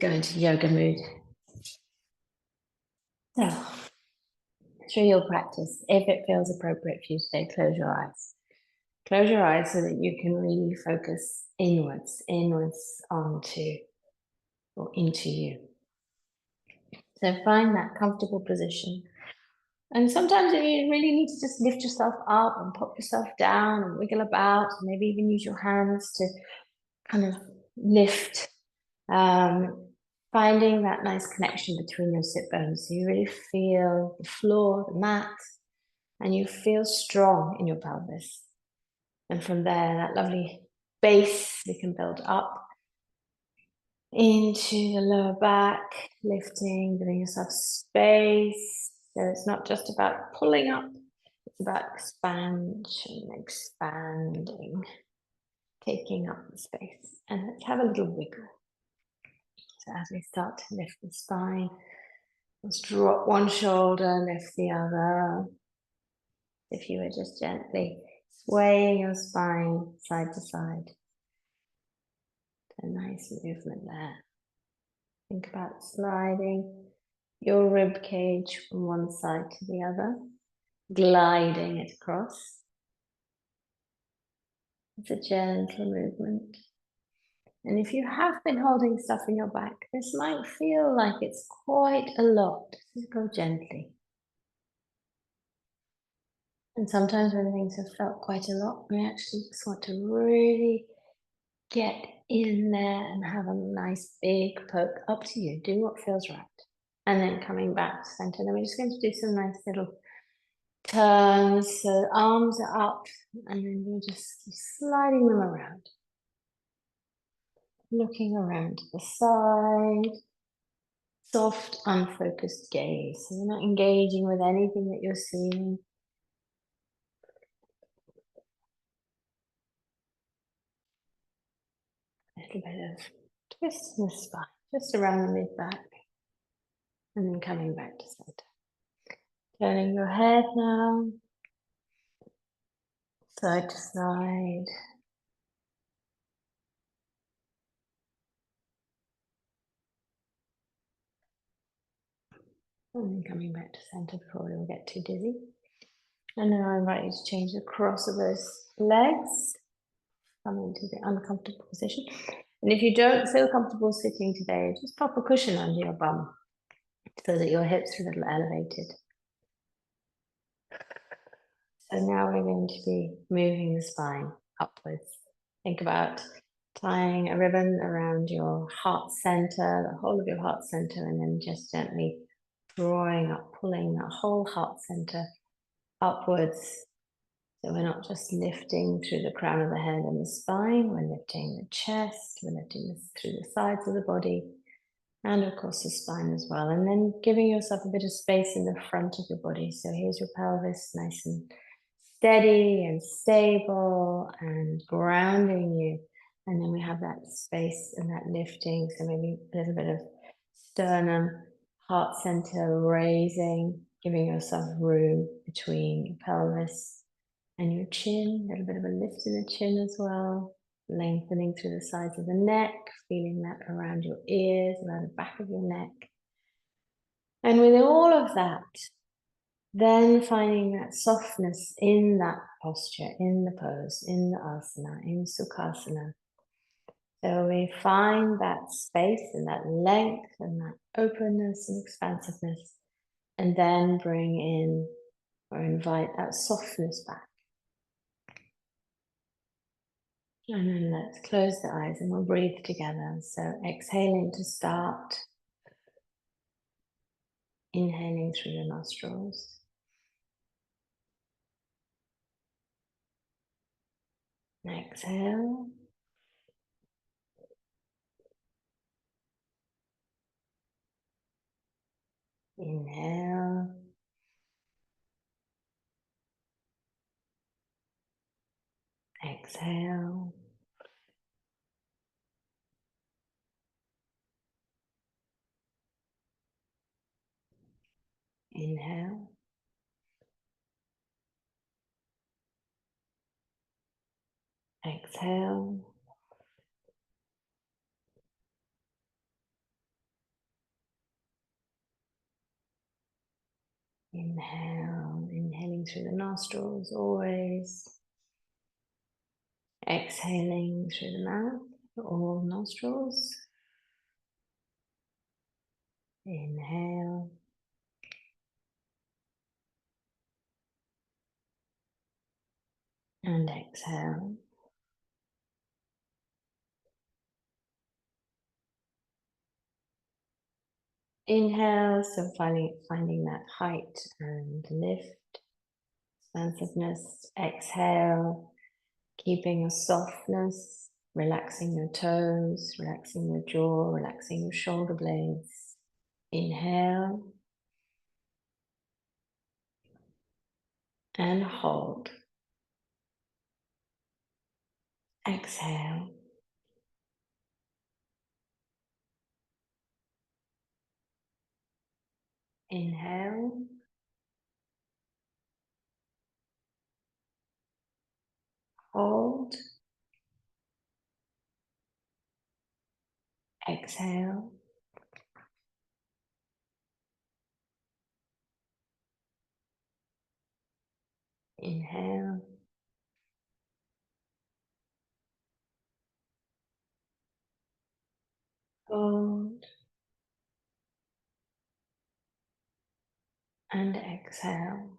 go into yoga mood. So, through your practice, if it feels appropriate for you today, close your eyes. Close your eyes so that you can really focus inwards onto or into you. So find that comfortable position. And sometimes you really need to just lift yourself up and pop yourself down and wiggle about, and maybe even use your hands to kind of lift, finding that nice connection between your sit bones. So you really feel the floor, the mat, and you feel strong in your pelvis. And from there, that lovely base we can build up into the lower back, lifting, giving yourself space. So it's not just about pulling up, it's about expansion, expanding, taking up the space. And let's have a little wiggle. So as we start to lift the spine, let's drop one shoulder, lift the other. If you were just gently swaying your spine side to side. A nice movement there. Think about sliding your rib cage from one side to the other, gliding it across. It's a gentle movement. And if you have been holding stuff in your back, this might feel like it's quite a lot. Just go gently. And sometimes when things have felt quite a lot, we actually just want to really get in there and have a nice big poke. Up to you. Do what feels right. And then coming back to center. Then we're just going to do some nice little turns. So arms are up, and then we're just sliding them around. Looking around to the side. Soft, unfocused gaze. So you're not engaging with anything that you're seeing. A little bit of twist in the spine, just around the mid-back. And then coming back to center. Turning your head now. Side to side. And then coming back to center before we all get too dizzy. And then I invite you to change the cross of those legs. Come into the uncomfortable position. And if you don't feel comfortable sitting today, just pop a cushion under your bum so that your hips are a little elevated. So now we're going to be moving the spine upwards. Think about tying a ribbon around your heart center, the whole of your heart center, and then just gently drawing up, pulling that whole heart center upwards. So we're not just lifting through the crown of the head and the spine, we're lifting the chest, we're lifting this through the sides of the body, and of course the spine as well. And then giving yourself a bit of space in the front of your body. So here's your pelvis, nice and steady and stable and grounding you. And then we have that space and that lifting. So maybe a little bit of sternum, heart center raising, giving yourself room between your pelvis and your chin. A little bit of a lift in the chin as well. Lengthening through the sides of the neck, feeling that around your ears, around the back of your neck. And with all of that, then finding that softness in that posture, in the pose, in the asana, in Sukhasana. So we find that space and that length and that openness and expansiveness, and then bring in or invite that softness back. And then let's close the eyes and we'll breathe together. So exhaling to start. Inhaling through your nostrils. Exhale. Inhale. Exhale. Inhale. Exhale. Inhale, inhaling through the nostrils always. Exhaling through the mouth, all nostrils. Inhale. And exhale. Inhale, so finding that height and lift, expansiveness. Exhale, keeping a softness, relaxing your toes, relaxing your jaw, relaxing your shoulder blades. Inhale and hold. Exhale. Inhale. Hold. Exhale. Inhale. Hold. And exhale.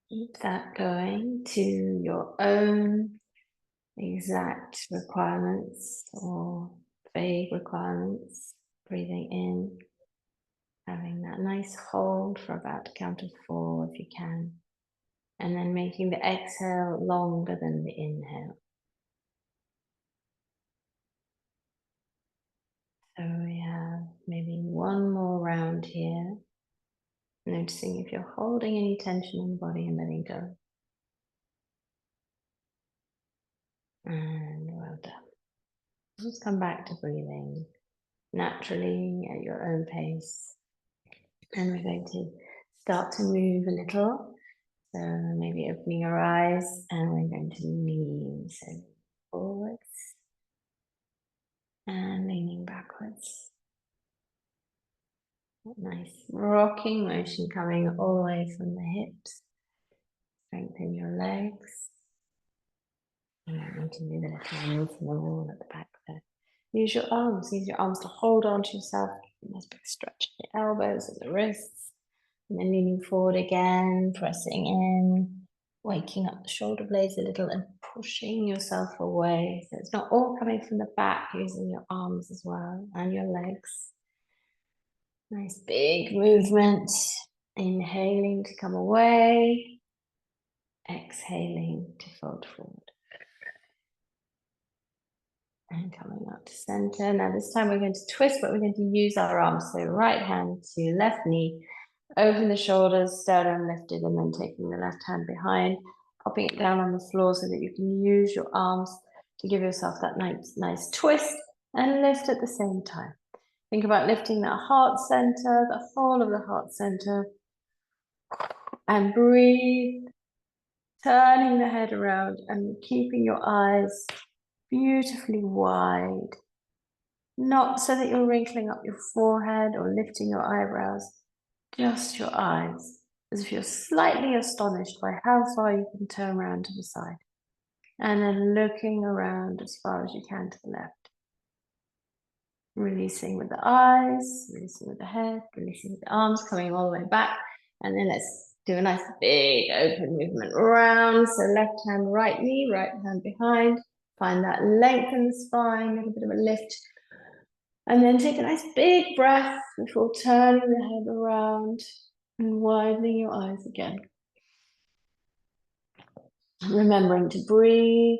Keep that going to your own exact requirements or vague requirements. Breathing in, having that nice hold for about a count of 4 if you can, and then making the exhale longer than the inhale. So we have maybe one more round here, noticing if you're holding any tension in the body and letting go. And well done. Just come back to breathing naturally at your own pace. And we're going to start to move a little. So maybe opening your eyes, and we're going to lean. So forwards and leaning backwards. Nice rocking motion coming all the way from the hips. Strengthen your legs. You don't need to do the little move from the wall at the back there. Use your arms to hold on to yourself. Nice big stretch in the elbows and the wrists. And then leaning forward again, pressing in, waking up the shoulder blades a little and pushing yourself away. So it's not all coming from the back, using your arms as well and your legs. Nice big movement. Inhaling to come away. Exhaling to fold forward. And coming up to center. Now this time we're going to twist, but we're going to use our arms. So right hand to left knee, open the shoulders, sternum lifted, and then taking the left hand behind, popping it down on the floor so that you can use your arms to give yourself that nice twist and lift at the same time. Think about lifting that heart center, the whole of the heart center, and breathe, turning the head around and keeping your eyes beautifully wide. Not so that you're wrinkling up your forehead or lifting your eyebrows, just your eyes, as if you're slightly astonished by how far you can turn around to the side. And then looking around as far as you can to the left. Releasing with the eyes, releasing with the head, releasing with the arms, coming all the way back. And then let's do a nice big open movement round. So left hand, right knee, right hand behind. Find that length in the spine, a little bit of a lift. And then take a nice big breath before turning the head around and widening your eyes again. Remembering to breathe,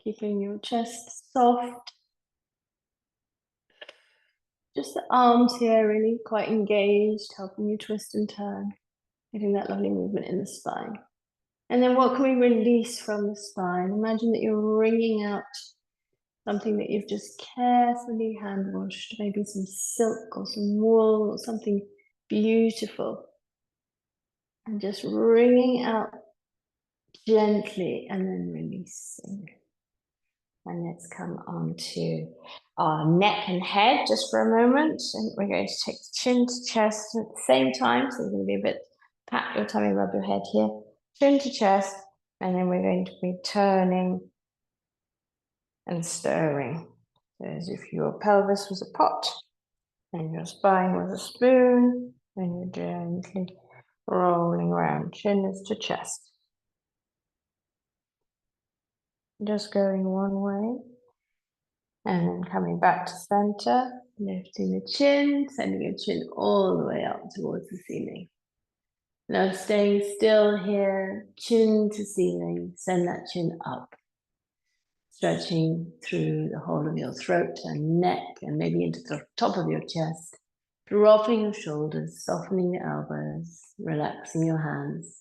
keeping your chest soft. Just the arms here really quite engaged, helping you twist and turn, getting that lovely movement in the spine. And then what can we release from the spine? Imagine that you're wringing out something that you've just carefully hand washed, maybe some silk or some wool or something beautiful. And just wringing out gently and then releasing. And let's come on to our neck and head just for a moment. And we're going to take chin to chest at the same time. So there's going to be a bit, pat your tummy, rub your head here, chin to chest. And then we're going to be turning and stirring. So as if your pelvis was a pot and your spine was a spoon, and you're gently rolling around, chin is to chest. Just going one way. And then coming back to center, lifting the chin, sending your chin all the way up towards the ceiling. Now staying still here, chin to ceiling, send that chin up. Stretching through the whole of your throat and neck and maybe into the top of your chest. Dropping your shoulders, softening the elbows, relaxing your hands.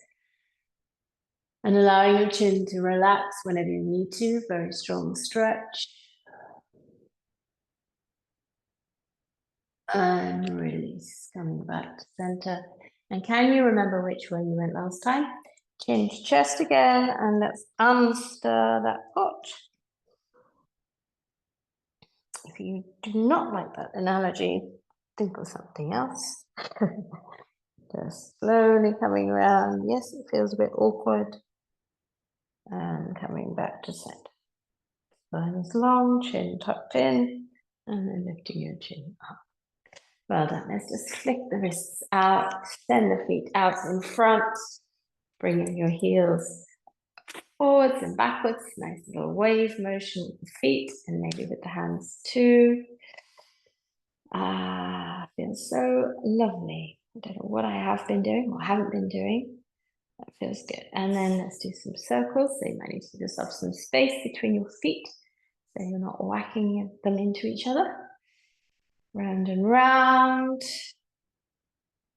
And allowing your chin to relax whenever you need to, very strong stretch. And release, coming back to center. And can you remember which way you went last time? Chin to chest again, and let's unstir that pot. If you do not like that analogy, think of something else. Just slowly coming around. Yes, it feels a bit awkward. And coming back to center. Spine is long, chin tucked in, and then lifting your chin up. Well done. Let's just flick the wrists out, send the feet out in front, bringing your heels forwards and backwards. Nice little wave motion with the feet and maybe with the hands too. Feels so lovely. I don't know what I have been doing or haven't been doing. That feels good. And then let's do some circles. So you might need to give yourself some space between your feet so you're not whacking them into each other. Round and round.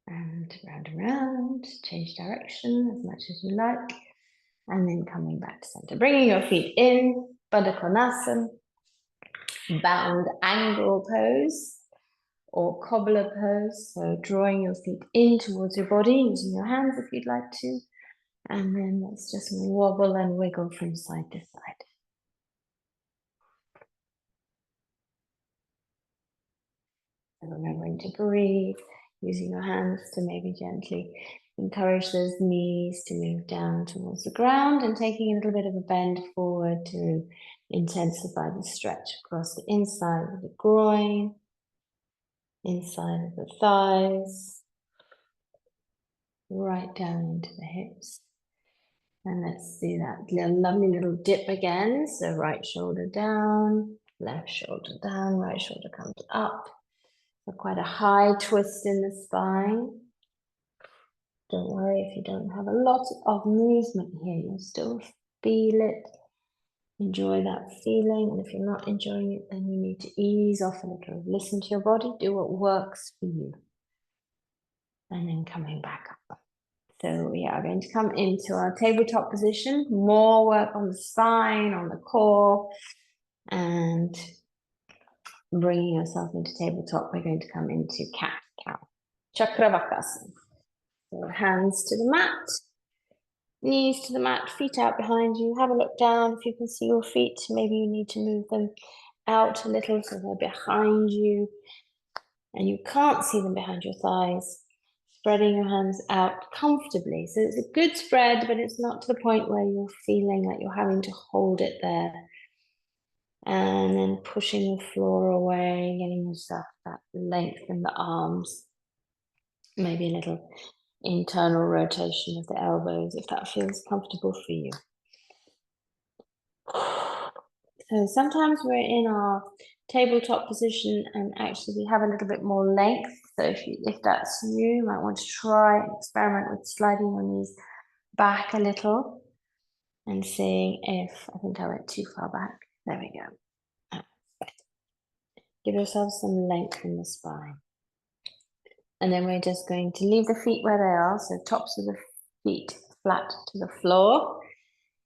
And round and round. Change direction as much as you like. And then coming back to center. Bringing your feet in. Baddha Konasana. Bound angle pose. Or cobbler pose. So drawing your feet in towards your body. Using your hands if you'd like to. And then let's just wobble and wiggle from side to side. And remembering to breathe, using your hands to maybe gently encourage those knees to move down towards the ground and taking a little bit of a bend forward to intensify the stretch across the inside of the groin, inside of the thighs, right down into the hips. And let's do that lovely little dip again. So right shoulder down, left shoulder down, right shoulder comes up. So quite a high twist in the spine. Don't worry if you don't have a lot of movement here, you'll still feel it. Enjoy that feeling. And if you're not enjoying it, then you need to ease off a little. Listen to your body, do what works for you. And then coming back up. So we are going to come into our tabletop position, more work on the spine, on the core, and bringing yourself into tabletop, we're going to come into cat-cow, Chakravakasana. So hands to the mat, knees to the mat, feet out behind you. Have a look down if you can see your feet. Maybe you need to move them out a little so they're behind you and you can't see them behind your thighs. Spreading your hands out comfortably. So it's a good spread, but it's not to the point where you're feeling like you're having to hold it there. And then pushing the floor away, getting yourself that length in the arms. Maybe a little internal rotation of the elbows if that feels comfortable for you. So sometimes we're in our tabletop position and actually we have a little bit more length. So if that's you might want to try and experiment with sliding your knees back a little and seeing if, I think I went too far back. There we go. Give yourself some length in the spine. And then we're just going to leave the feet where they are. So tops of the feet flat to the floor.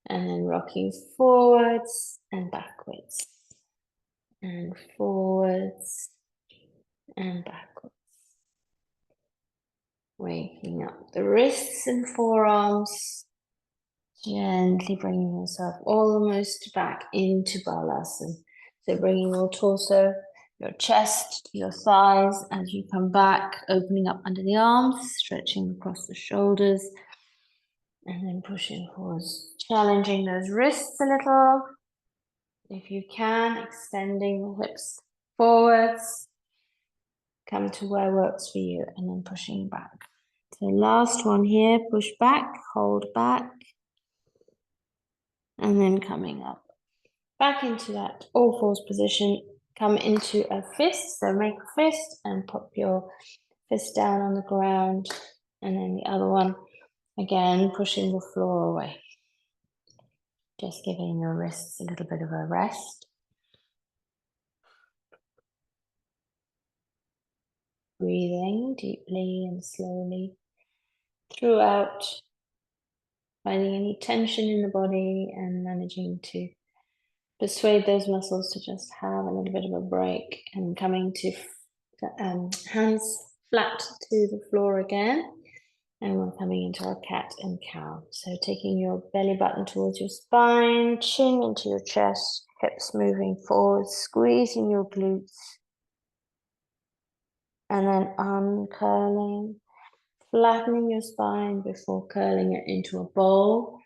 And then rocking forwards and backwards. And forwards and backwards. Waking up the wrists and forearms. Gently bringing yourself almost back into Balasana. So bringing your torso, your chest, your thighs as you come back, opening up under the arms, stretching across the shoulders, and then pushing forwards, challenging those wrists a little. If you can, extending the hips forwards, come to where works for you, and then pushing back. So last one here, push back, hold back, and then coming up. Back into that all fours position, come into a fist, so make a fist and pop your fist down on the ground, and then the other one, again, pushing the floor away. Just giving your wrists a little bit of a rest. Breathing deeply and slowly throughout, finding any tension in the body and managing to persuade those muscles to just have a little bit of a break, and coming to hands flat to the floor again. And we're coming into our cat and cow. So taking your belly button towards your spine, chin into your chest, hips moving forward, squeezing your glutes. And then uncurling, flattening your spine before curling it into a bowl.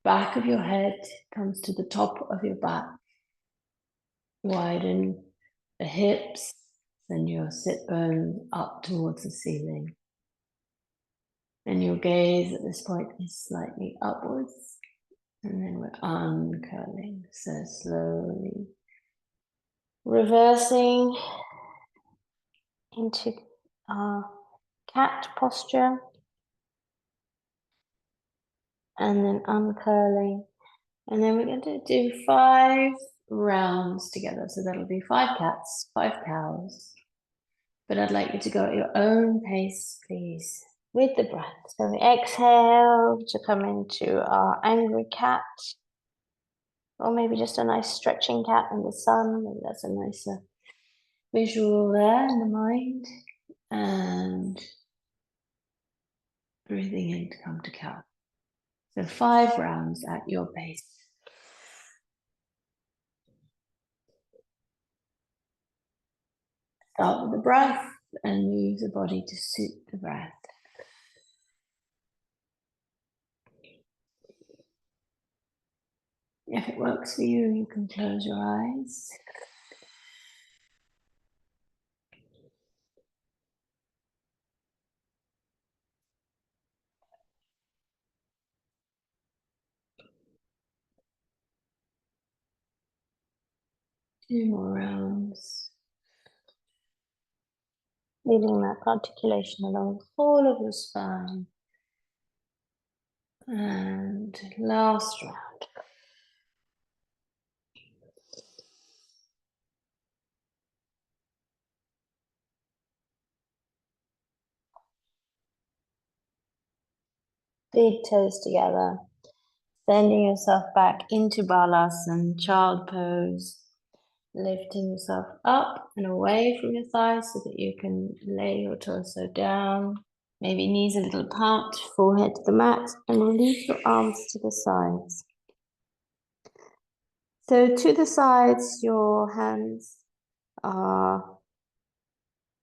Back of your head comes to the top of your back. Widen the hips, send your sit bones up towards the ceiling. And your gaze at this point is slightly upwards. And then we're uncurling. So slowly reversing into our cat posture. And then uncurling. And then we're going to do 5 rounds together. So that'll be 5 cats, 5 cows. But I'd like you to go at your own pace, please, with the breath. So we exhale to come into our angry cat, or maybe just a nice stretching cat in the sun. Maybe that's a nicer visual there in the mind. And breathing in to come to cow. So 5 rounds at your pace. Start with the breath and move the body to suit the breath. If it works for you, you can close your eyes. Two more rounds. Leaving that articulation along the whole of your spine. And last round. Big toes together. Sending yourself back into Balasana, child pose. Lifting yourself up and away from your thighs so that you can lay your torso down. Maybe knees a little apart, forehead to the mat, and release your arms to the sides. So to the sides, your hands are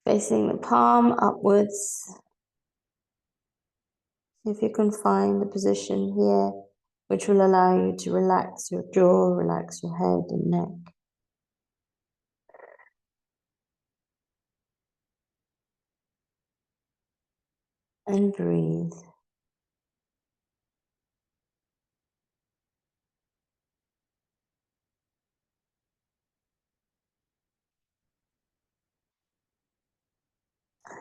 facing the palm upwards. See if you can find the position here, which will allow you to relax your jaw, relax your head and neck. And breathe.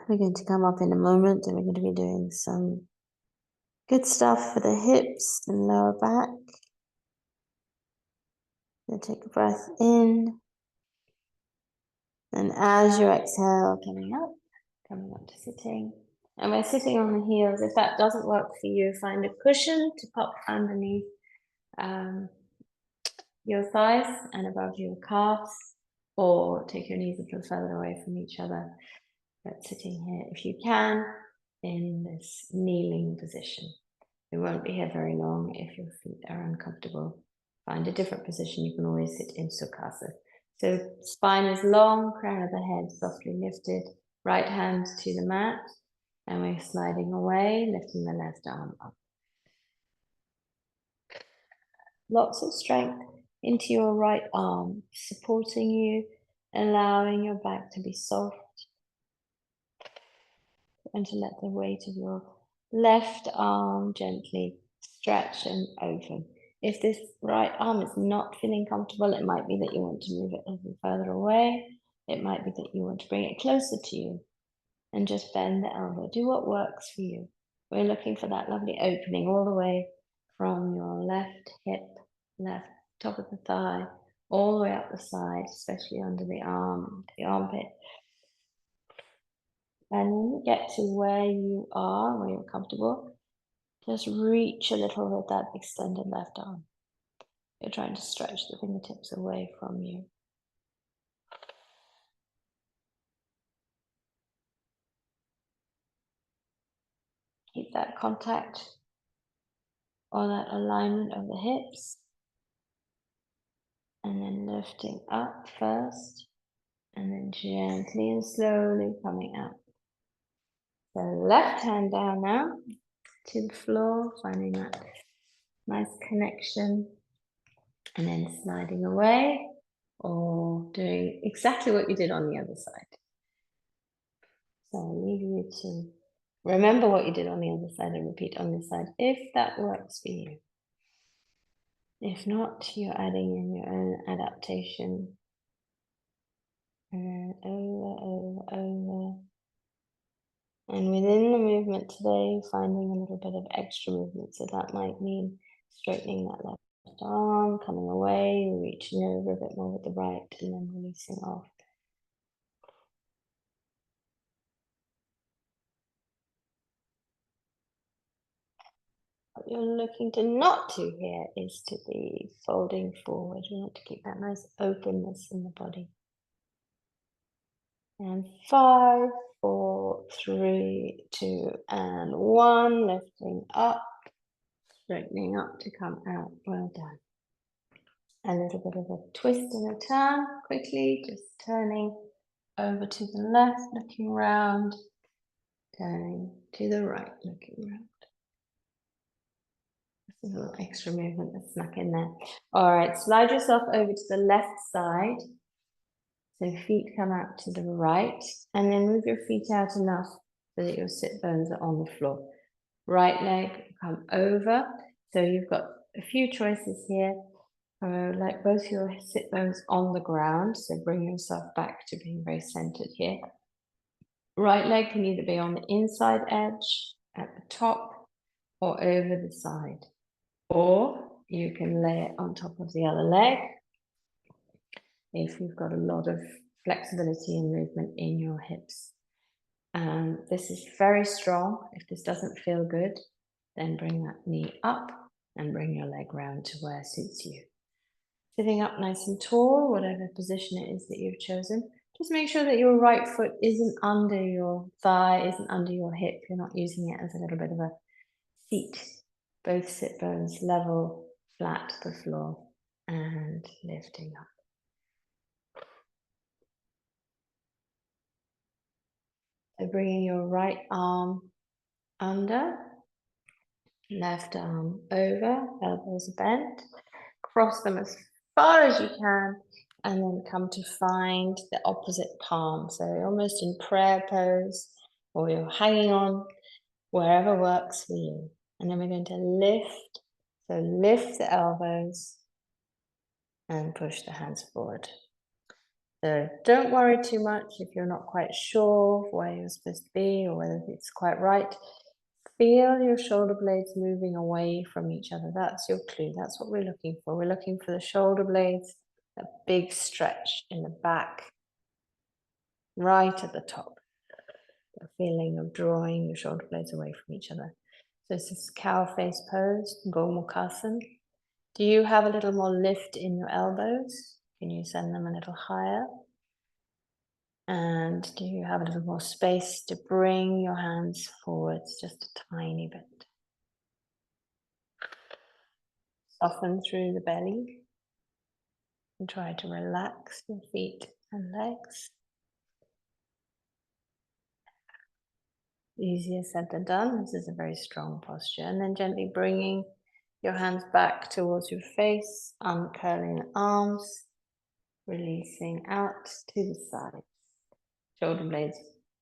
We're going to come up in a moment and we're going to be doing some good stuff for the hips and lower back. So take a breath in. And as you exhale, coming up to sitting. And we're sitting on the heels. If that doesn't work for you, find a cushion to pop underneath your thighs and above your calves, or take your knees a little further away from each other. But sitting here, if you can, in this kneeling position. We won't be here very long if your feet are uncomfortable. Find a different position. You can always sit in Sukhasana. So spine is long, crown of the head softly lifted, right hand to the mat, and we're sliding away, lifting the left arm up. Lots of strength into your right arm, supporting you, allowing your back to be soft, and to let the weight of your left arm gently stretch and open. If this right arm is not feeling comfortable, it might be that you want to move it a little further away. It might be that you want to bring it closer to you and just bend the elbow. Do what works for you. We're looking for that lovely opening all the way from your left hip, left top of the thigh, all the way up the side, especially under the arm, the armpit. And when you get to where you are, where you're comfortable, just reach a little with that extended left arm. You're trying to stretch the fingertips away from you. Keep that contact or that alignment of the hips. And then lifting up first, and then gently and slowly coming up. So left hand down now to the floor, finding that nice connection, and then sliding away, or doing exactly what you did on the other side. So I'll leave you to remember what you did on the other side and repeat on this side, if that works for you. If not, you're adding in your own adaptation. And over. And within the movement today, finding a little bit of extra movement. So that might mean straightening that left arm, coming away, reaching over a bit more with the right, and then releasing off. What you're looking to not do here is to be folding forward. You want to keep that nice openness in the body. And 5, 4, 3, 2, and 1. Lifting up, straightening up to come out. Well done. A little bit of a twist and a turn, quickly, just turning over to the left, looking round, turning to the right, looking round. This is a little extra movement that snuck in there. All right, slide yourself over to the left side. So feet come out to the right, and then move your feet out enough so that your sit bones are on the floor. Right leg come over. So you've got a few choices here. Like both your sit bones on the ground, so bring yourself back to being very centered here. Right leg can either be on the inside edge at the top or over the side, or you can lay it on top of the other leg if you've got a lot of flexibility and movement in your hips. This is very strong. If this doesn't feel good, then bring that knee up and bring your leg round to where suits you. Sitting up nice and tall, whatever position it is that you've chosen. Just make sure that your right foot isn't under your thigh, isn't under your hip. You're not using it as a little bit of a seat. Both sit bones level, flat to the floor, and lifting up. So bringing your right arm under, left arm over, elbows bent. Cross them as far as you can, and then come to find the opposite palm. So you're almost in prayer pose, or you're hanging on, wherever works for you. And then we're going to lift. So lift the elbows and push the hands forward. So don't worry too much if you're not quite sure where you're supposed to be or whether it's quite right. Feel your shoulder blades moving away from each other. That's your clue. That's what we're looking for. We're looking for the shoulder blades, a big stretch in the back, right at the top. The feeling of drawing your shoulder blades away from each other. So this is cow face pose, Gomukhasana. Do you have a little more lift in your elbows? Can you send them a little higher? And do you have a little more space to bring your hands forwards just a tiny bit? Soften through the belly and try to relax your feet and legs. Easier said than done. This is a very strong posture. And then gently bringing your hands back towards your face, uncurling the arms, releasing out to the side. Shoulder blades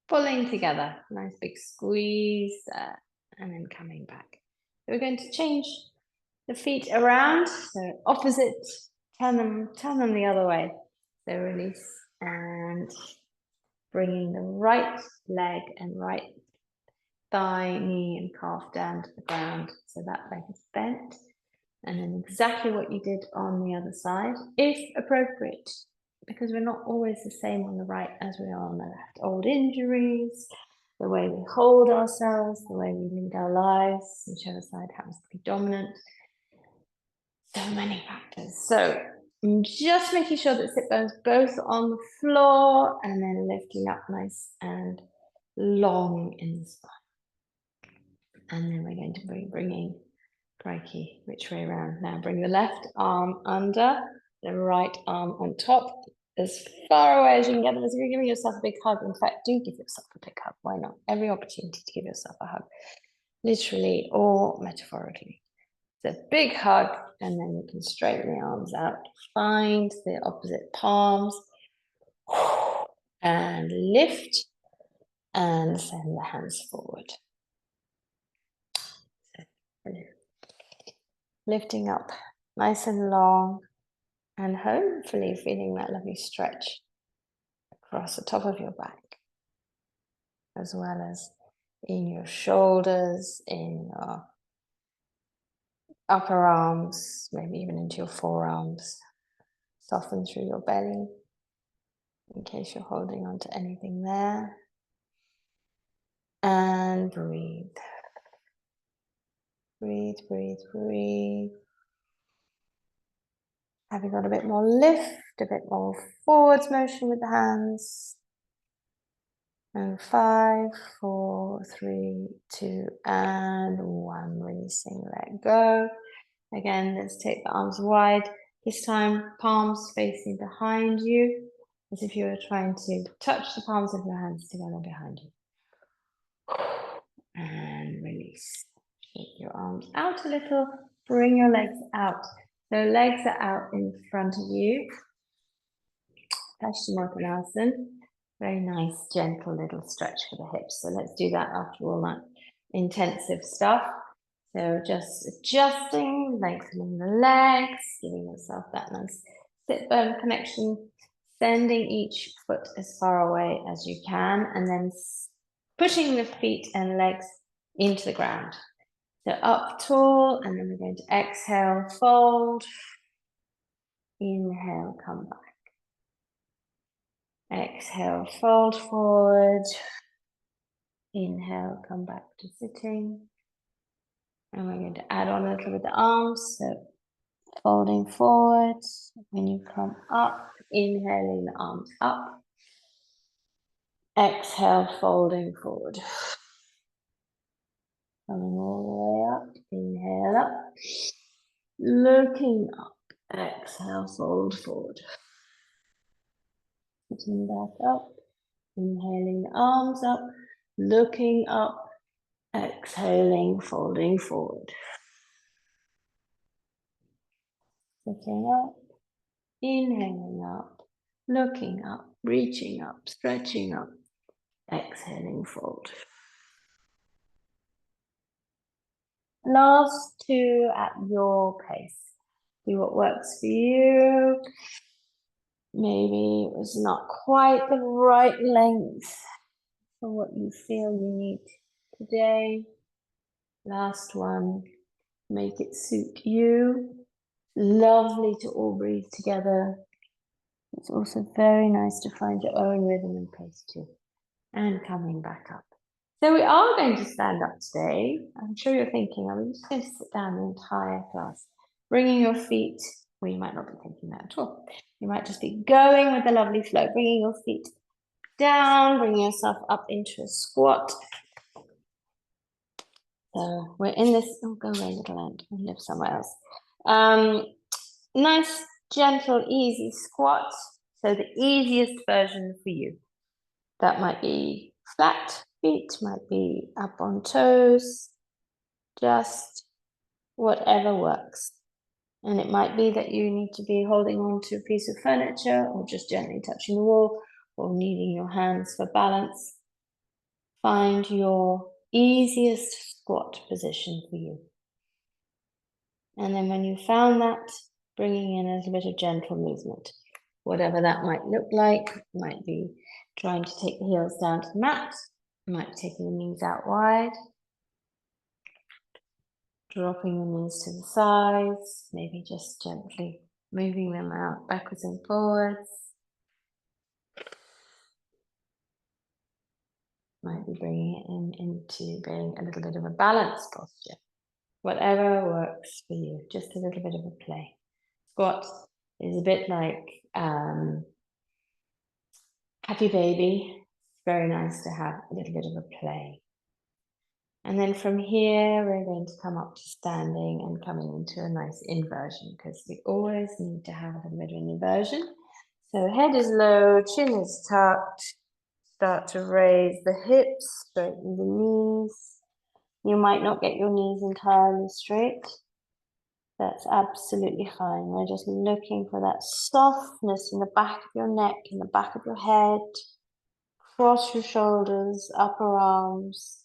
pulling together. Nice big squeeze there. And then coming back. So we're going to change the feet around. So opposite, turn them the other way. So release and bringing the right leg and right thigh, knee and calf down to the ground. So that leg is bent. And then exactly what you did on the other side, if appropriate, because we're not always the same on the right as we are on the left. Old injuries, the way we hold ourselves, the way we lead our lives, whichever side happens to be dominant. So many factors. So just making sure that sit bones both on the floor and then lifting up nice and long in the spine. And then we're going to be bringing, crikey, which way around? Now bring the left arm under, the right arm on top, as far away as you can get them. As if you're giving yourself a big hug. In fact, do give yourself a big hug. Why not? Every opportunity to give yourself a hug, literally or metaphorically. It's a big hug, and then you can straighten the arms out. Find the opposite palms, and lift, and send the hands forward. Lifting up nice and long, and hopefully feeling that lovely stretch across the top of your back, as well as in your shoulders, in your upper arms, maybe even into your forearms. Soften through your belly in case you're holding on to anything there. And breathe. Breathe, breathe, breathe. Have you got a bit more lift, a bit more forwards motion with the hands? And 5, 4, 3, 2, and 1. Releasing, let go. Again, let's take the arms wide. This time, palms facing behind you, as if you were trying to touch the palms of your hands together behind you. And release. Shake your arms out a little. Bring your legs out. So legs are out in front of you. Paschimottanasana. Very nice, gentle little stretch for the hips. So let's do that after all that intensive stuff. So just adjusting, lengthening the legs, giving yourself that nice sit bone connection, sending each foot as far away as you can, and then pushing the feet and legs into the ground. So up tall, and then we're going to exhale, fold, inhale, come back. Exhale, fold forward. Inhale, come back to sitting. And we're going to add on a little with the arms. So folding forward. When you come up, inhaling the arms up. Exhale, folding forward. Coming all the way up. Inhale up. Looking up. Exhale, fold forward. Sitting back up. Inhaling the arms up. Looking up. Exhaling, folding forward. Sitting up, inhaling up, looking up, reaching up, stretching up, exhaling, fold. Last 2 at your pace. Do what works for you. Maybe it was not quite the right length for what you feel you need today. Last one, make it suit you. Lovely to all breathe together. It's also very nice to find your own rhythm and pace too. And coming back up. So we are going to stand up today. I'm sure you're thinking, are we just going to sit down the entire class? Bringing your feet, well, you might not be thinking that at all. You might just be going with the lovely flow, bringing your feet down, bringing yourself up into a squat. So we're in this, oh, go away, little ant, and live somewhere else. Nice, gentle, easy squat. So the easiest version for you. That might be flat feet, might be up on toes, just whatever works. And it might be that you need to be holding on to a piece of furniture or just gently touching the wall or needing your hands for balance. Find your easiest squat position for you. And then when you found that, bringing in a little bit of gentle movement, whatever that might look like. Might be trying to take the heels down to the mat, might be taking the knees out wide, dropping the knees to the sides, maybe just gently moving them out backwards and forwards. Might be bringing it into being a little bit of a balanced posture. Whatever works for you, just a little bit of a play. Squat is a bit like happy baby. It's very nice to have a little bit of a play. And then from here, we're going to come up to standing and coming into a nice inversion, because we always need to have a little bit of an inversion. So head is low, chin is tucked. Start to raise the hips, straighten the knees. You might not get your knees entirely straight. That's absolutely fine. We're just looking for that softness in the back of your neck, in the back of your head. Cross your shoulders, upper arms.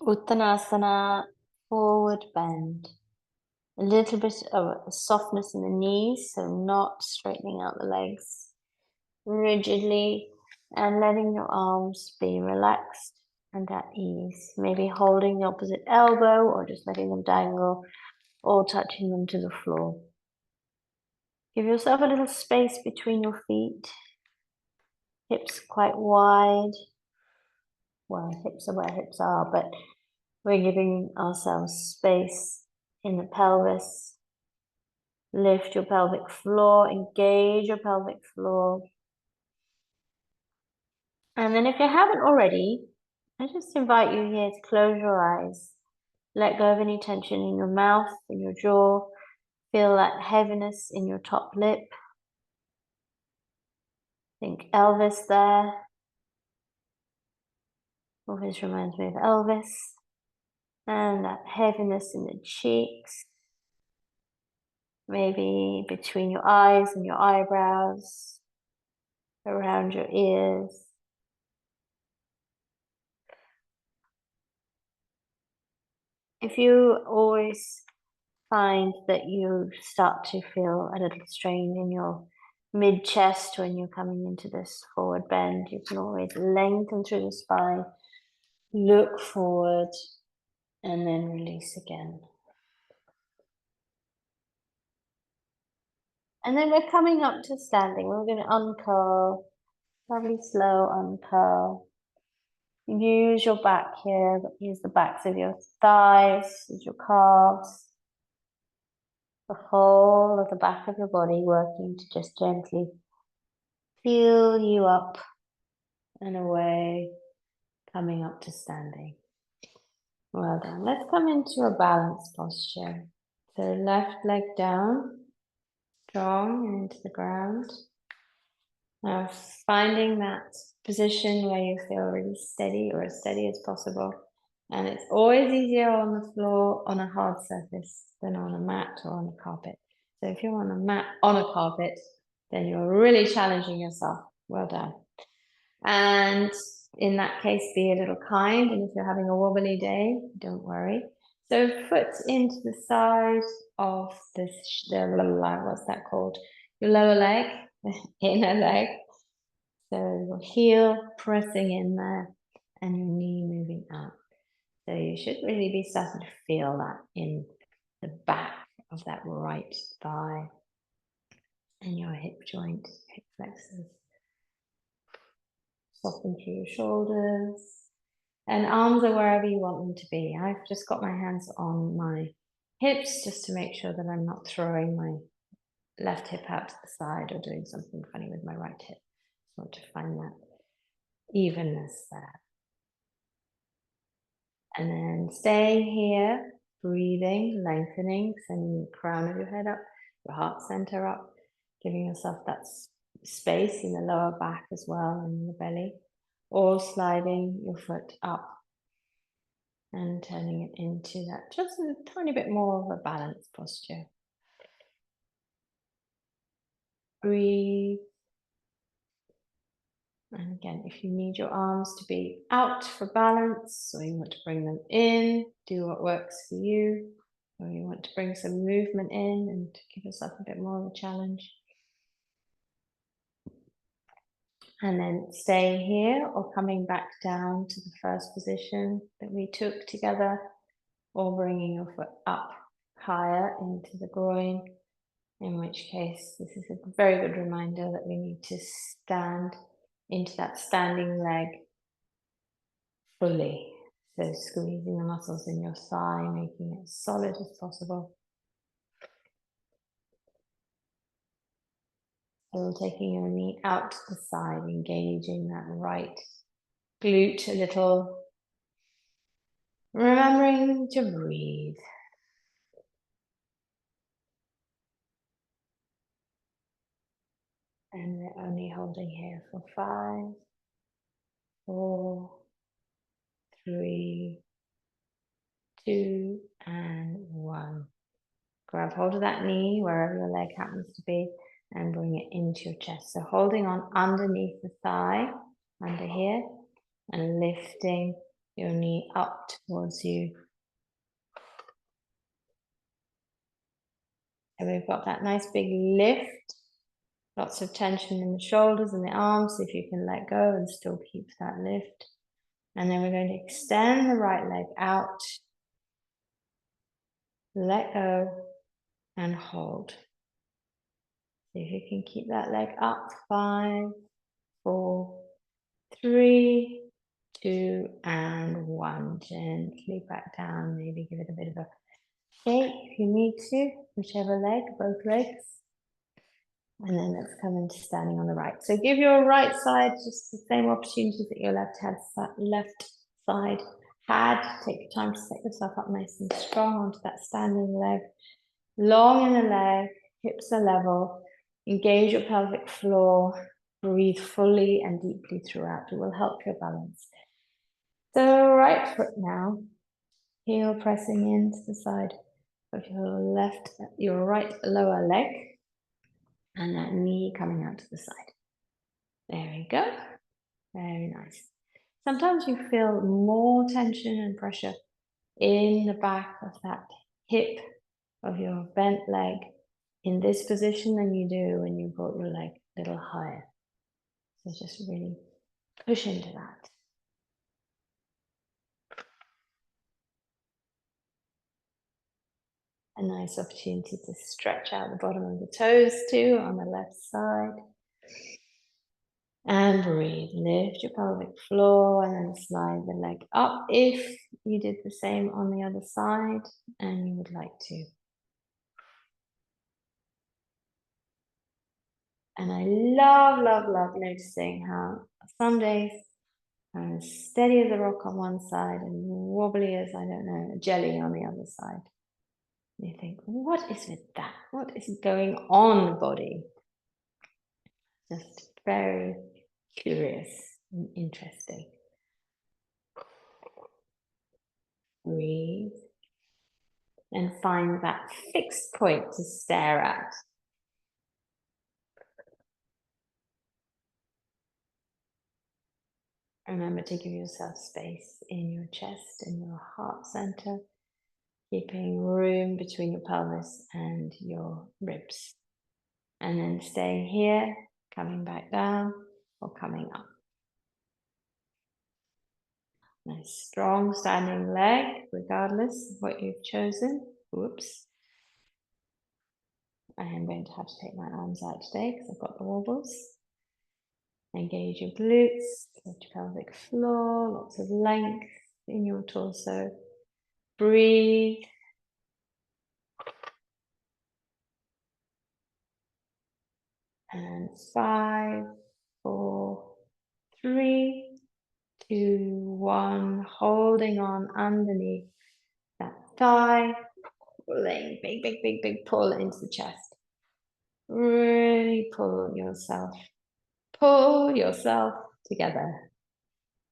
Uttanasana, forward bend. A little bit of softness in the knees, so not straightening out the legs rigidly, and letting your arms be relaxed and at ease. Maybe holding the opposite elbow or just letting them dangle or touching them to the floor. Give yourself a little space between your feet. Hips quite wide. Well, hips are where hips are, but we're giving ourselves space in the pelvis. Lift your pelvic floor, engage your pelvic floor. And then if you haven't already, I just invite you here to close your eyes. Let go of any tension in your mouth, in your jaw. Feel that heaviness in your top lip. Think Elvis there. Always reminds me of Elvis. And that heaviness in the cheeks. Maybe between your eyes and your eyebrows. Around your ears. If you always find that you start to feel a little strain in your mid chest when you're coming into this forward bend, you can always lengthen through the spine, look forward, and then release again. And then we're coming up to standing. We're going to uncurl, lovely slow uncurl. Use your back here, use the backs of your thighs, use your calves. The whole of the back of your body working to just gently feel you up and away, coming up to standing. Well done. Let's come into a balanced posture. So left leg down, strong and into the ground. Now finding that position where you feel really steady or as steady as possible. And it's always easier on the floor on a hard surface than on a mat or on a carpet. So if you're on a mat on a carpet, then you're really challenging yourself. Well done. And in that case, be a little kind. And if you're having a wobbly day, don't worry. So foot into the side of this, what's that called? Your lower leg, inner leg. So your heel pressing in there and your knee moving up. So you should really be starting to feel that in the back of that right thigh and your hip joint, hip flexors. Soften through your shoulders. And arms are wherever you want them to be. I've just got my hands on my hips just to make sure that I'm not throwing my left hip out to the side or doing something funny with my right hip. I want to find that evenness there. And then stay here, breathing, lengthening, sending the crown of your head up, your heart center up, giving yourself that space in the lower back as well and in the belly, or sliding your foot up and turning it into that just a tiny bit more of a balanced posture. Breathe. And again, if you need your arms to be out for balance, or you want to bring them in, do what works for you, or you want to bring some movement in and give yourself a bit more of a challenge. And then stay here or coming back down to the first position that we took together, or bringing your foot up higher into the groin, in which case this is a very good reminder that we need to stand into that standing leg fully. So squeezing the muscles in your thigh, making it as solid as possible. Still taking your knee out to the side, engaging that right glute a little. Remembering to breathe. And we're only holding here for 5, 4, 3, 2, and 1. Grab hold of that knee wherever your leg happens to be and bring it into your chest. So holding on underneath the thigh, under here, and lifting your knee up towards you. And we've got that nice big lift, lots of tension in the shoulders and the arms, so if you can let go and still keep that lift. And then we're going to extend the right leg out, let go, and hold. See if you can keep that leg up. 5, 4, 3, 2, and 1. Gently back down. Maybe give it a bit of a shake if you need to, whichever leg, both legs. And then let's come into standing on the right. So give your right side just the same opportunities that your left side had. Take your time to set yourself up nice and strong onto that standing leg. Long in the leg, hips are level. Engage your pelvic floor. Breathe fully and deeply throughout. It will help your balance. So right foot now, heel pressing into the side of your right lower leg, and that knee coming out to the side. There we go. Very nice. Sometimes you feel more tension and pressure in the back of that hip of your bent leg in this position than you do when you brought your leg a little higher. So just really push into that. A nice opportunity to stretch out the bottom of the toes too on the left side. And breathe, lift your pelvic floor and then slide the leg up if you did the same on the other side and you would like to. And I love, love, love noticing how some days I'm as steady as a rock on one side and wobbly as, I don't know, a jelly on the other side. You think, what is with that? What is going on, body? Just very curious and interesting. Breathe. And find that fixed point to stare at. Remember to give yourself space in your chest and your heart center, keeping room between your pelvis and your ribs. And then staying here, coming back down or coming up. Nice strong standing leg, regardless of what you've chosen. Whoops. I am going to have to take my arms out today because I've got the wobbles. Engage your glutes, your pelvic floor, lots of length in your torso. Breathe. And 5, 4, 3, 2, 1, holding on underneath that thigh, pulling, big, big, big, big pull into the chest. Really pull yourself together.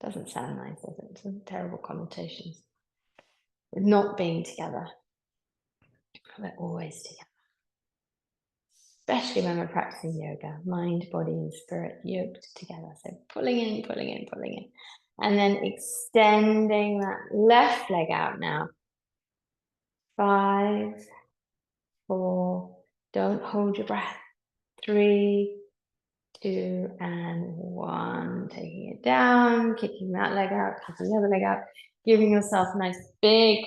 Doesn't sound nice, does it? Some terrible connotations with not being together. We're always together. Especially when we're practicing yoga, mind, body, and spirit yoked together. So pulling in, pulling in, pulling in. And then extending that left leg out now. 5, 4, don't hold your breath. 3, 2, and 1. Taking it down, kicking that leg out, kicking the other leg out, giving yourself a nice big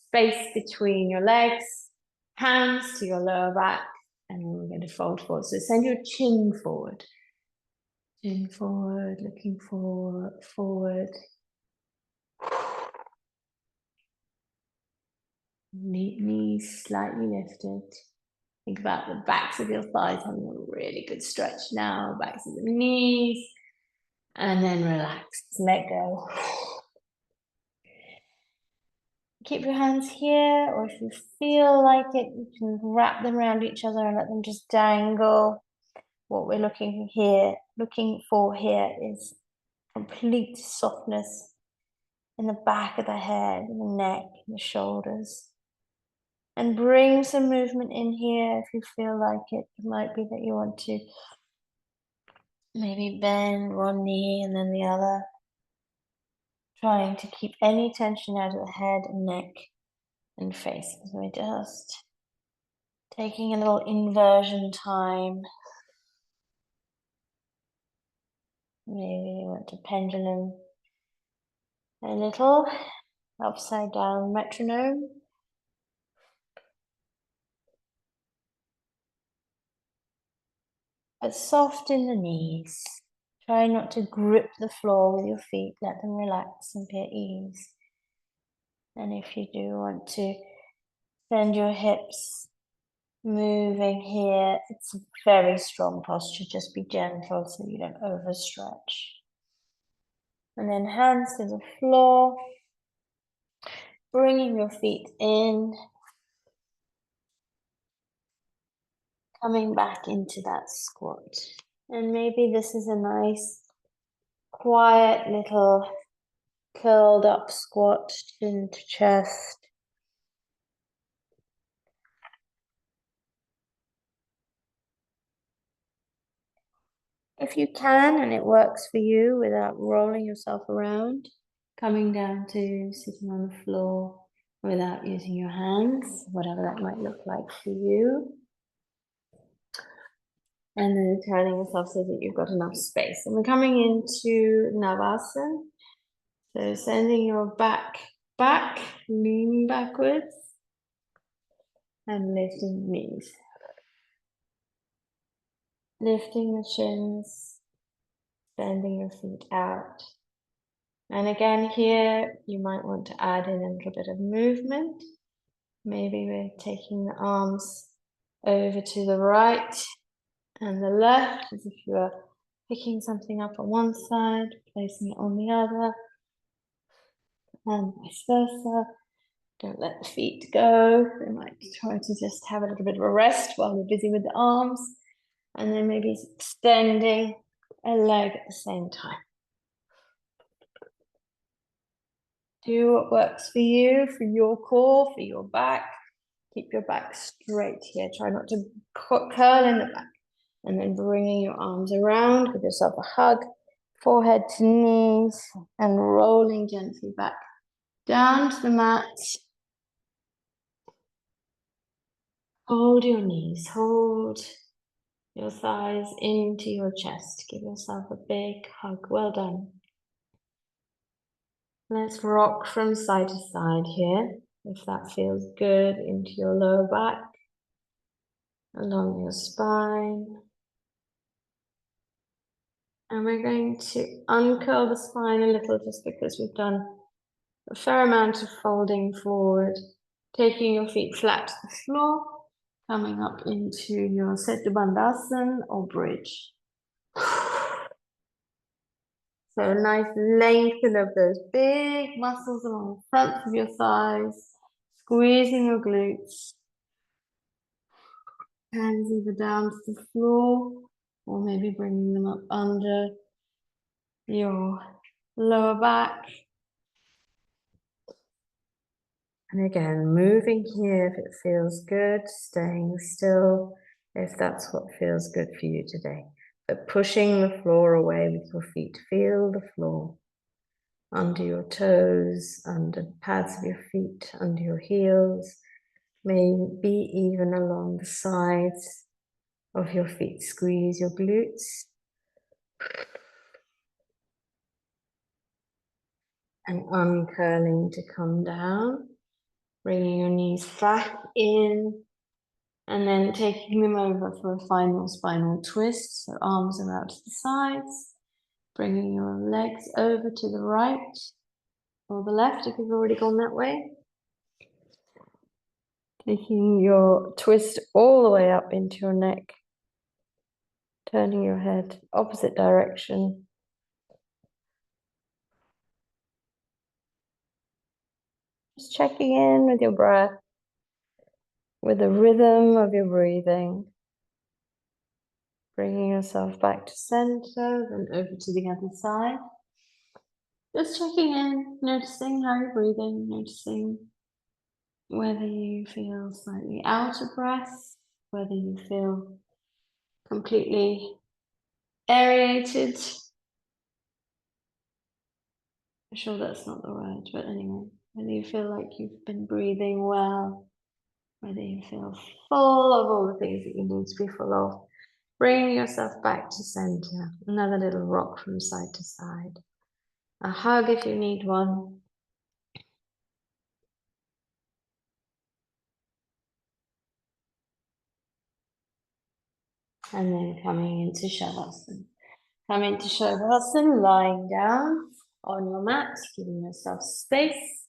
space between your legs, hands to your lower back, and then we're going to fold forward. So send your chin forward. Chin forward, looking forward. Knees slightly lifted. Think about the backs of your thighs having a really good stretch now, backs of the knees, and then relax, let go. Keep your hands here, or if you feel like it, you can wrap them around each other and let them just dangle. What we're looking for here is complete softness in the back of the head, in the neck, in the shoulders. And bring some movement in here if you feel like it. It might be that you want to maybe bend one knee and then the other. Trying to keep any tension out of the head and neck and face. So we're just taking a little inversion time. Maybe you want to pendulum a little, upside down metronome. But soft in the knees. Try not to grip the floor with your feet. Let them relax and be at ease. And if you do want to send your hips moving here, it's a very strong posture. Just be gentle so you don't overstretch. And then hands to the floor. Bringing your feet in. Coming back into that squat. And maybe this is a nice, quiet little curled up squat, chin to chest. If you can, and it works for you without rolling yourself around, coming down to sitting on the floor without using your hands, whatever that might look like for you. And then turning yourself so that you've got enough space. And we're coming into Navasana. So sending your back, leaning backwards, and lifting the knees. Lifting the shins, bending your feet out. And again here, you might want to add in a little bit of movement. Maybe we're taking the arms over to the right and the left, as if you are picking something up on one side, placing it on the other, and vice versa. Don't let the feet go. They might try to just have a little bit of a rest while we're busy with the arms. And then maybe extending a leg at the same time. Do what works for you, for your core, for your back. Keep your back straight here. Try not to curl in the back. And then bringing your arms around, give yourself a hug, forehead to knees, and rolling gently back down to the mat. Hold your knees, hold your thighs into your chest. Give yourself a big hug. Well done. Let's rock from side to side here, if that feels good, into your lower back, along your spine. And we're going to uncurl the spine a little just because we've done a fair amount of folding forward, taking your feet flat to the floor, coming up into your Setu Bandhasana or bridge. So a nice lengthen of those big muscles along the fronts of your thighs, squeezing your glutes. Hands either down to the floor or maybe bringing them up under your lower back. And again, moving here if it feels good, staying still if that's what feels good for you today. But pushing the floor away with your feet. Feel the floor under your toes, under the pads of your feet, under your heels, maybe even along the sides of your feet. Squeeze your glutes. And uncurling to come down, bringing your knees back in, and then taking them over for a final spinal twist. So arms are out to the sides, bringing your legs over to the right or the left if you've already gone that way. Taking your twist all the way up into your neck, turning your head opposite direction. Just checking in with your breath, with the rhythm of your breathing. Bringing yourself back to center, then over to the other side. Just checking in, noticing how you're breathing, noticing whether you feel slightly out of breath, whether you feel completely aerated. I'm sure that's not the word, but anyway, whether you feel like you've been breathing well, whether you feel full of all the things that you need to be full of. Bringing yourself back to center. Another little rock from side to side. A hug if you need one. And then coming into Shavasana. Come into Shavasana, lying down on your mat, giving yourself space,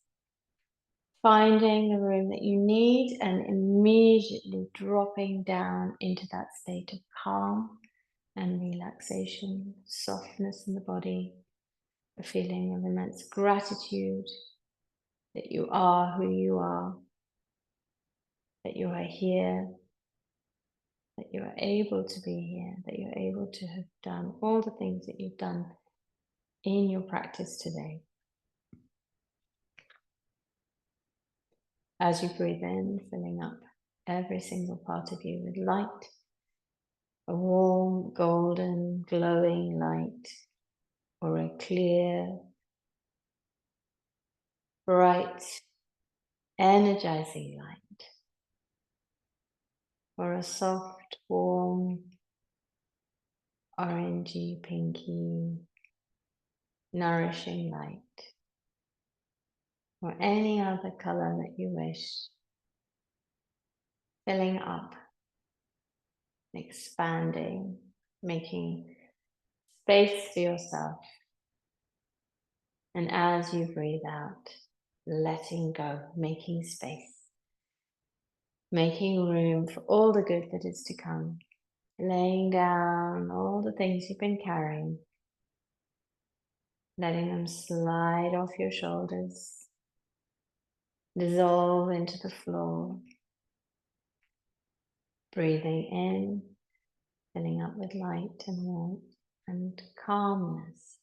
finding the room that you need, and immediately dropping down into that state of calm and relaxation, softness in the body, a feeling of immense gratitude that you are who you are, that you are here, that you are able to be here, that you're able to have done all the things that you've done in your practice today. As you breathe in, filling up every single part of you with light, a warm, golden, glowing light, or a clear, bright, energizing light, or a soft, warm, orangey, pinky, nourishing light, or any other color that you wish, filling up, expanding, making space for yourself. And as you breathe out, letting go, making space, making room for all the good that is to come, laying down all the things you've been carrying, letting them slide off your shoulders, dissolve into the floor, breathing in, filling up with light and warmth and calmness,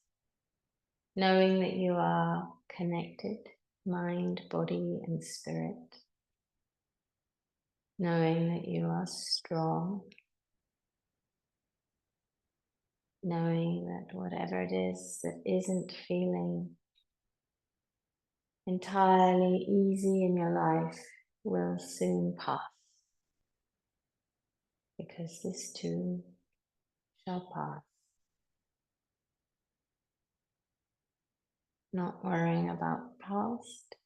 knowing that you are connected, mind, body, and spirit, knowing that you are strong, knowing that whatever it is that isn't feeling entirely easy in your life will soon pass, because this too shall pass. Not worrying about the past,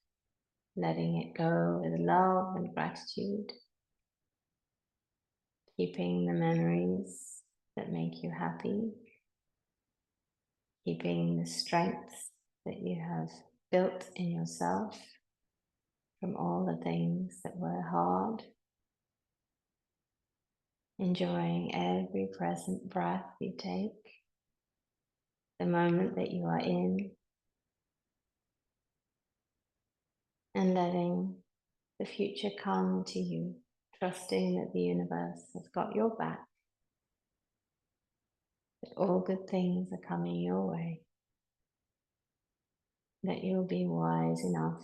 letting it go with love and gratitude, keeping the memories that make you happy, keeping the strengths that you have built in yourself from all the things that were hard, enjoying every present breath you take, the moment that you are in, and letting the future come to you, trusting that the universe has got your back, that all good things are coming your way, that you'll be wise enough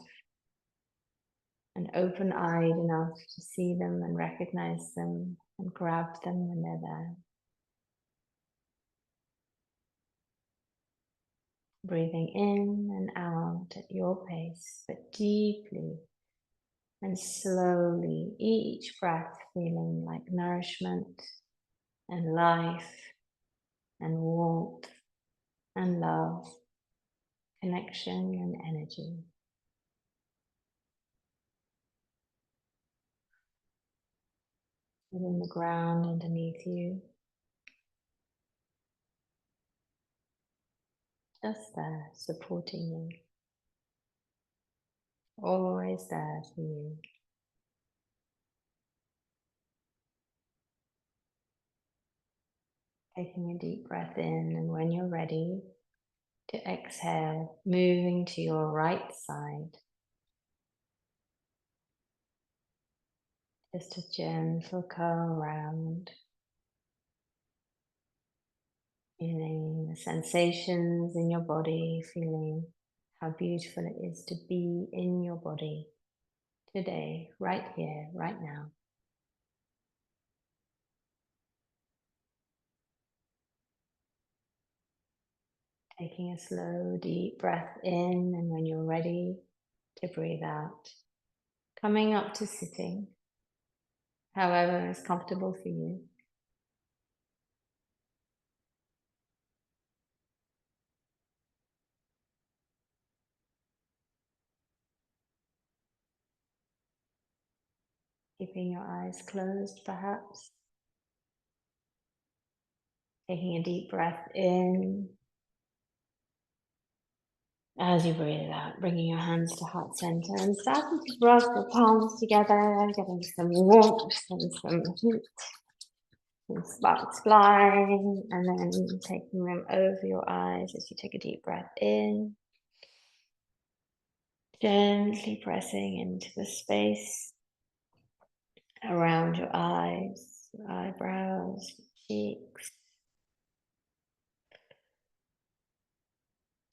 and open-eyed enough to see them and recognize them and grab them when they're there. Breathing in and out at your pace, but deeply and slowly, each breath feeling like nourishment and life and warmth and love, connection and energy. Feeling the ground underneath you, just there, supporting you, always there for you. Taking a deep breath in, and when you're ready to exhale, moving to your right side. Just a gentle curl around, feeling the sensations in your body, feeling how beautiful it is to be in your body today, right here, right now. Taking a slow, deep breath in, and when you're ready to breathe out, coming up to sitting, however is comfortable for you. Keeping your eyes closed, perhaps. Taking a deep breath in. As you breathe out, bringing your hands to heart center and starting to rub the palms together, getting some warmth and some heat, some sparks flying, and then taking them over your eyes as you take a deep breath in. Gently pressing into the space around your eyes, your eyebrows, cheeks.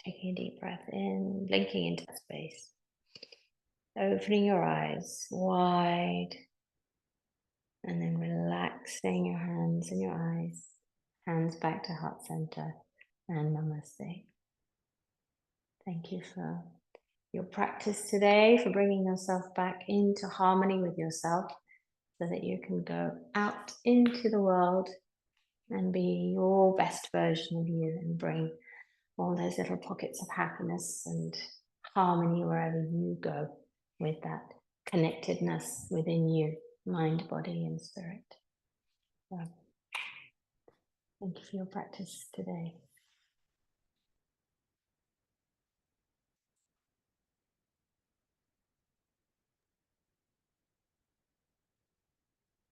Taking a deep breath in, blinking into that space. Opening your eyes wide, and then relaxing your hands and your eyes. Hands back to heart center, and namaste. Thank you for your practice today, for bringing yourself back into harmony with yourself so that you can go out into the world and be your best version of you and bring all those little pockets of happiness and harmony wherever you go with that connectedness within you, mind, body, and spirit. So, thank you for your practice today.